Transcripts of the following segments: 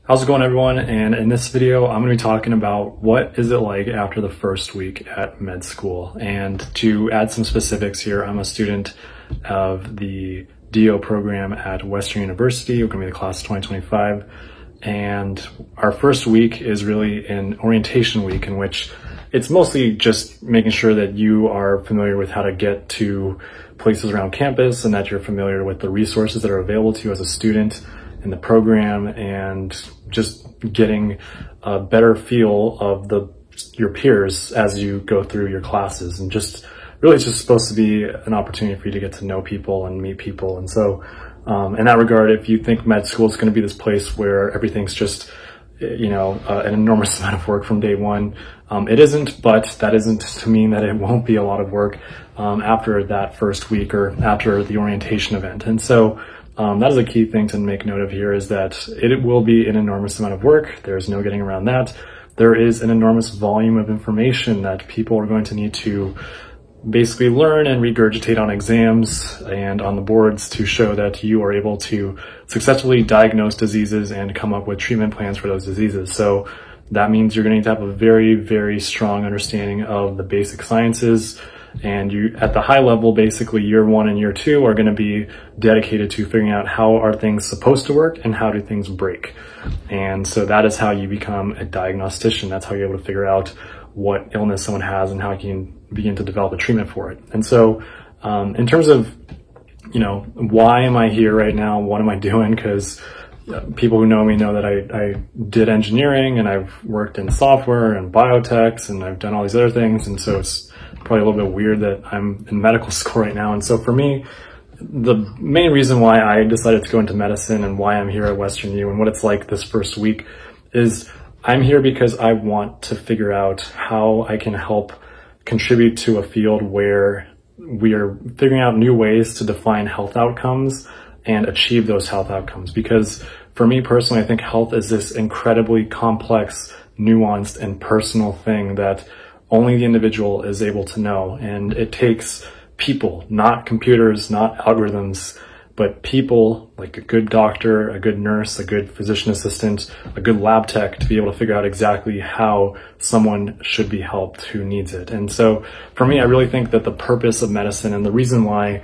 How's it going, everyone? And in this video, I'm going to be talking about what is it like after the first week at med school. And to add some specifics here, I'm a student of the DO program at Western University. We're going to be the class of 2025. And our first week is really an orientation week in which it's mostly just making sure that you are familiar with how to get to places around campus and that you're familiar with the resources that are available to you as a student in the program, and just getting a better feel of your peers as you go through your classes. And just really, it's just supposed to be an opportunity for you to get to know people and meet people. And so in that regard, if you think med school is going to be this place where everything's just an enormous amount of work from day one, it isn't, but that isn't to mean that it won't be a lot of work after that first week or after the orientation event. And so that is a key thing to make note of here, is that it will be an enormous amount of work. There's no getting around that. There is an enormous volume of information that people are going to need to basically learn and regurgitate on exams and on the boards to show that you are able to successfully diagnose diseases and come up with treatment plans for those diseases. So that means you're going to have a very, very strong understanding of the basic sciences. And you, at the high level, basically year one and year two are going to be dedicated to figuring out how are things supposed to work and how do things break. And so that is how you become a diagnostician. That's how you're able to figure out what illness someone has and how you can begin to develop a treatment for it. And so in terms of, why am I here right now? What am I doing? Because people who know me know that I did engineering and I've worked in software and biotechs and I've done all these other things. And so it's probably a little bit weird that I'm in medical school right now. And so for me, the main reason why I decided to go into medicine and why I'm here at Western U and what it's like this first week is I'm here because I want to figure out how I can help contribute to a field where we are figuring out new ways to define health outcomes and achieve those health outcomes. Because for me personally, I think health is this incredibly complex, nuanced, and personal thing that only the individual is able to know. And it takes people, not computers, not algorithms, but people like a good doctor, a good nurse, a good physician assistant, a good lab tech to be able to figure out exactly how someone should be helped who needs it. And so for me, I really think that the purpose of medicine and the reason why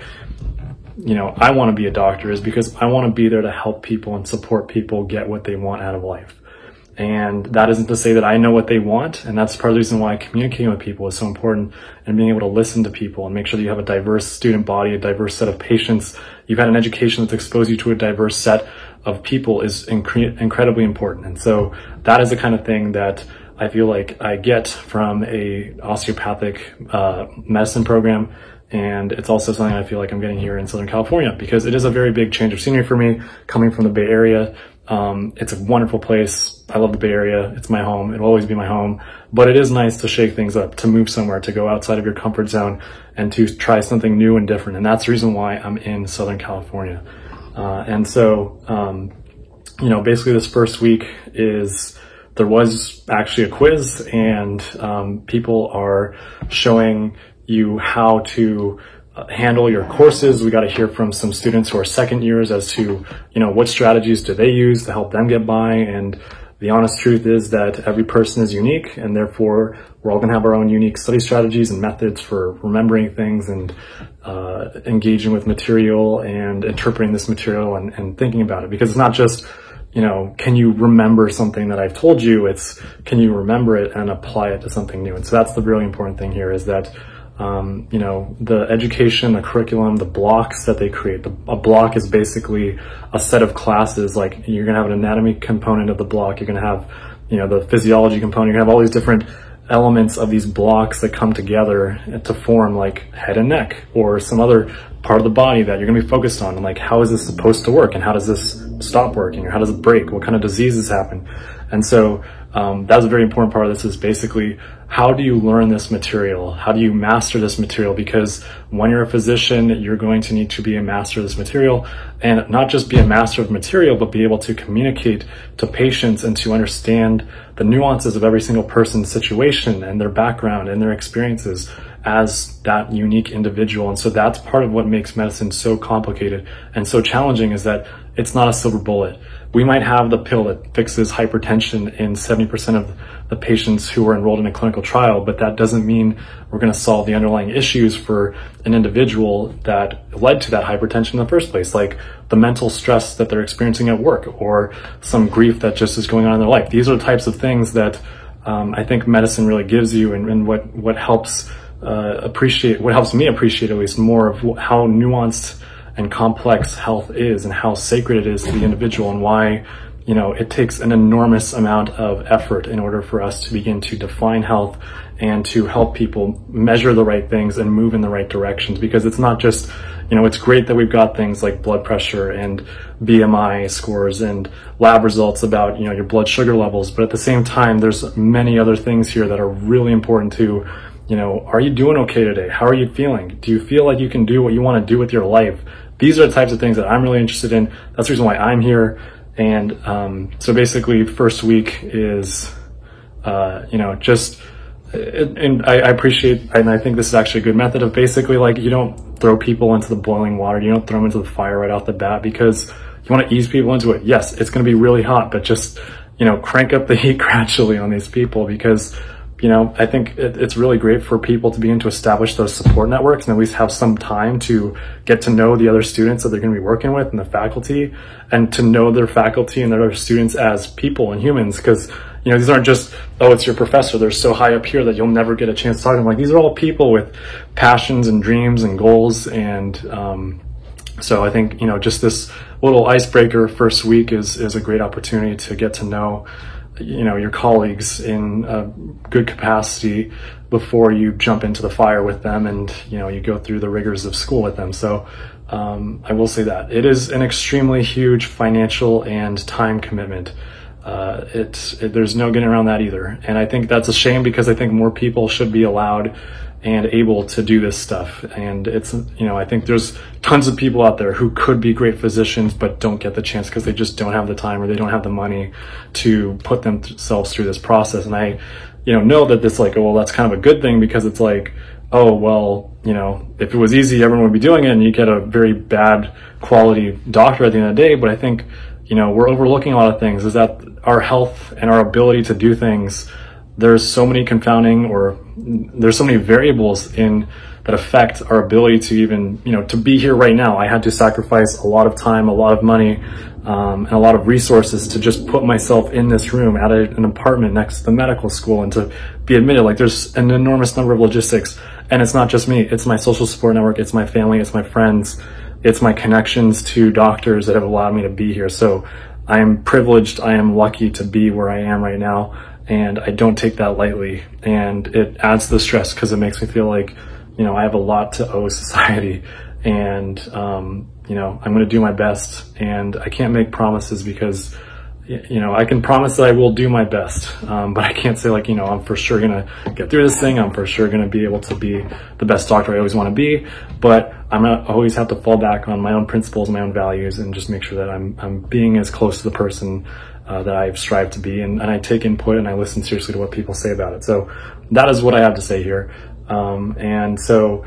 I want to be a doctor is because I want to be there to help people and support people get what they want out of life. And that isn't to say that I know what they want. And that's part of the reason why communicating with people is so important, and being able to listen to people and make sure that you have a diverse student body, a diverse set of patients. You've had an education that's exposed you to a diverse set of people is incredibly important. And so that is the kind of thing that I feel like I get from a osteopathic medicine program. And it's also something I feel like I'm getting here in Southern California, because it is a very big change of scenery for me coming from the Bay Area. It's a wonderful place. I love the Bay Area. It's my home. It'll always be my home, but it is nice to shake things up, to move somewhere, to go outside of your comfort zone and to try something new and different. And that's the reason why I'm in Southern California. And so, basically this first week there was actually a quiz, and people are showing you how to handle your courses. We got to hear from some students who are second years as to, what strategies do they use to help them get by. And the honest truth is that every person is unique, and therefore we're all going to have our own unique study strategies and methods for remembering things and engaging with material and interpreting this material and thinking about it. Because it's not just, can you remember something that I've told you? It's, can you remember it and apply it to something new? And so that's the really important thing here, is that the education, the curriculum, the blocks that they create. A block is basically a set of classes. Like, you're going to have an anatomy component of the block. You're going to have, the physiology component. You're going to have all these different elements of these blocks that come together to form like head and neck or some other part of the body that you're going to be focused on. And like, how is this supposed to work? And how does this stop working? Or how does it break? What kind of diseases happen? And so that's a very important part of this, is basically, how do you learn this material? How do you master this material? Because when you're a physician, you're going to need to be a master of this material, and not just be a master of material, but be able to communicate to patients and to understand the nuances of every single person's situation and their background and their experiences as that unique individual. And so that's part of what makes medicine so complicated and so challenging, is that it's not a silver bullet. we might have the pill that fixes hypertension in 70% of the patients who are enrolled in a clinical trial, but that doesn't mean we're going to solve the underlying issues for an individual that led to that hypertension in the first place, like the mental stress that they're experiencing at work or some grief that just is going on in their life. These are the types of things that I think medicine really gives you, and what helps what helps me appreciate at least more of how nuanced and complex health is and how sacred it is to the individual, and why, you know, it takes an enormous amount of effort in order for us to begin to define health and to help people measure the right things and move in the right directions. Because it's not just, you know, it's great that we've got things like blood pressure and BMI scores and lab results about, you know, your blood sugar levels, but at the same time, there's many other things here that are really important to, you know, are you doing okay today? How are you feeling? Do you feel like you can do what you want to do with your life? These are the types of things that I'm really interested in. That's the reason why I'm here. And so basically, first week is, you know, just, and I appreciate, and I think this is actually a good method of basically, like, you don't throw people into the boiling water. You don't throw them into the fire right off the bat, because you want to ease people into it. Yes, it's going to be really hot, but just, you know, crank up the heat gradually on these people, because, you know, I think it's really great for people to begin to establish those support networks and at least have some time to get to know the other students that they're going to be working with and the faculty, and to know their faculty and their other students as people and humans. Because, you know, these aren't just, oh, it's your professor, they're so high up here that you'll never get a chance to talk to them. Like, these are all people with passions and dreams and goals. And so I think, you know, just this little icebreaker first week is a great opportunity to get to know, you know, your colleagues in a good capacity before you jump into the fire with them and, you know, you go through the rigors of school with them. So I will say that it is an extremely huge financial and time commitment. There's no getting around that either. And I think that's a shame, because I think more people should be allowed and able to do this stuff. And it's, you know, I think there's tons of people out there who could be great physicians but don't get the chance because they just don't have the time or they don't have the money to put themselves through this process. And I, you know that this, like, oh, well, that's kind of a good thing, because it's like, oh, well, you know, if it was easy, everyone would be doing it and you get a very bad quality doctor at the end of the day. But I think, you know, we're overlooking a lot of things, is that our health and our ability to do things, there's so many confounding, or there's so many variables that affect our ability to even, you know, to be here right now. I had to sacrifice a lot of time, a lot of money, and a lot of resources to just put myself in this room at an apartment next to the medical school and to be admitted. Like, there's an enormous number of logistics, and it's not just me, it's my social support network, it's my family, it's my friends, it's my connections to doctors that have allowed me to be here. So I am privileged, I am lucky to be where I am right now, and I don't take that lightly. And it adds to the stress because it makes me feel like, you know, I have a lot to owe society, and you know, I'm going to do my best. And I can't make promises because, you know, I can promise that I will do my best, but I can't say, like, you know, I'm for sure going to get through this thing, I'm for sure going to be able to be the best doctor I always want to be. But I'm going to always have to fall back on my own principles, my own values, and just make sure that I'm being as close to the person that I've strived to be, and I take input and I listen seriously to what people say about it. So that is what I have to say here. And so,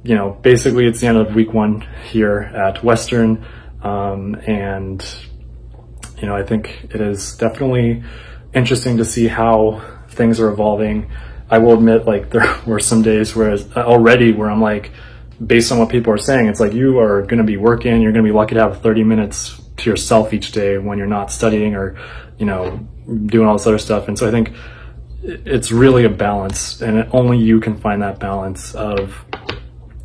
you know, basically it's the end of week 1 here at Western. And, you know, I think it is definitely interesting to see how things are evolving. I will admit, like, there were some days where I'm like, based on what people are saying, it's like, you are going to be working, you're going to be lucky to have 30 minutes to yourself each day when you're not studying or, you know, doing all this other stuff. And so I think it's really a balance, and only you can find that balance of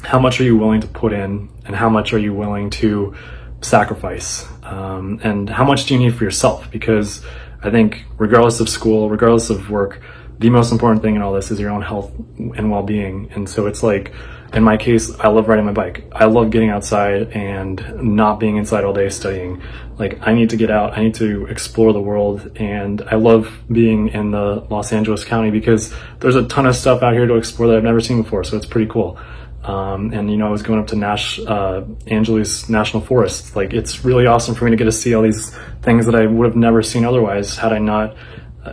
how much are you willing to put in and how much are you willing to sacrifice, and how much do you need for yourself? Because I think regardless of school, regardless of work, the most important thing in all this is your own health and well-being. And so it's like, in my case, I love riding my bike. I love getting outside and not being inside all day studying. Like, I need to get out, I need to explore the world, and I love being in the Los Angeles County because there's a ton of stuff out here to explore that I've never seen before, so it's pretty cool. And, you know, I was going up to Angeles National Forest. Like, it's really awesome for me to get to see all these things that I would have never seen otherwise had I not,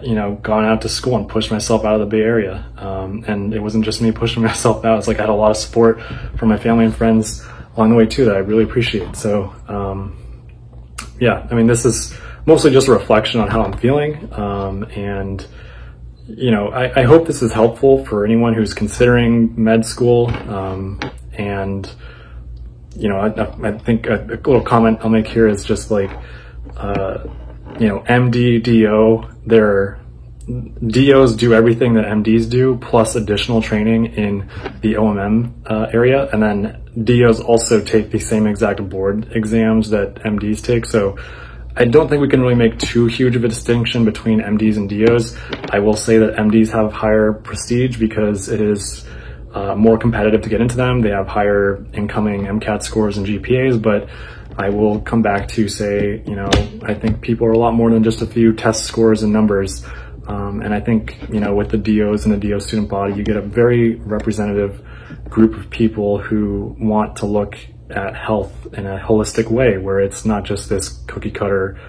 you know, gone out to school and pushed myself out of the Bay Area. And it wasn't just me pushing myself out. It's like I had a lot of support from my family and friends along the way too that I really appreciate. So, yeah, I mean, this is mostly just a reflection on how I'm feeling. And you know, I hope this is helpful for anyone who's considering med school. And you know, I think a little comment I'll make here is just like, you know, MD, DO, DOs do everything that MDs do, plus additional training in the OMM area. And then DOs also take the same exact board exams that MDs take. So I don't think we can really make too huge of a distinction between MDs and DOs. I will say that MDs have higher prestige because it is more competitive to get into them. They have higher incoming MCAT scores and GPAs, but I will come back to say, you know, I think people are a lot more than just a few test scores and numbers. And I think, you know, with the DOs and the DO student body, you get a very representative group of people who want to look at health in a holistic way, where it's not just this cookie cutter,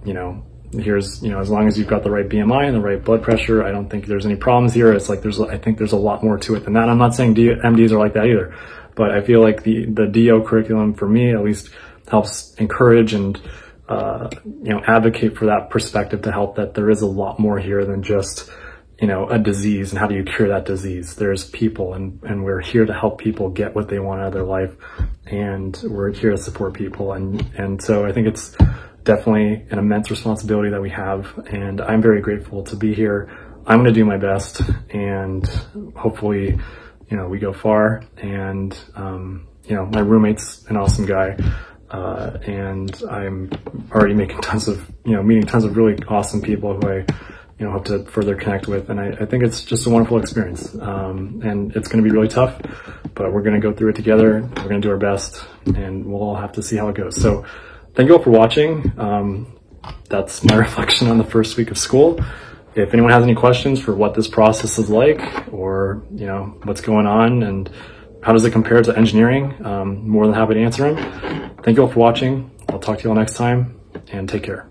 you know, here's, you know, as long as you've got the right BMI and the right blood pressure, I don't think there's any problems here. It's like, I think there's a lot more to it than that. I'm not saying MDs are like that either, but I feel like the DO curriculum, for me at least, helps encourage and you know, advocate for that perspective to help that there is a lot more here than just, you know, a disease and how do you cure that disease. There's people, and we're here to help people get what they want out of their life, and we're here to support people. And so I think it's definitely an immense responsibility that we have, and I'm very grateful to be here. I'm going to do my best, and hopefully, you know, we go far. And you know, my roommate's an awesome guy. And I'm already making meeting tons of really awesome people who I, you know, hope to further connect with. And I think it's just a wonderful experience. And it's going to be really tough, but we're going to go through it together. We're going to do our best, and we'll all have to see how it goes. So thank you all for watching. That's my reflection on the first week of school. If anyone has any questions for what this process is like, or, you know, what's going on and how does it compare to engineering, more than happy to answer them. Thank you all for watching. I'll talk to you all next time, and take care.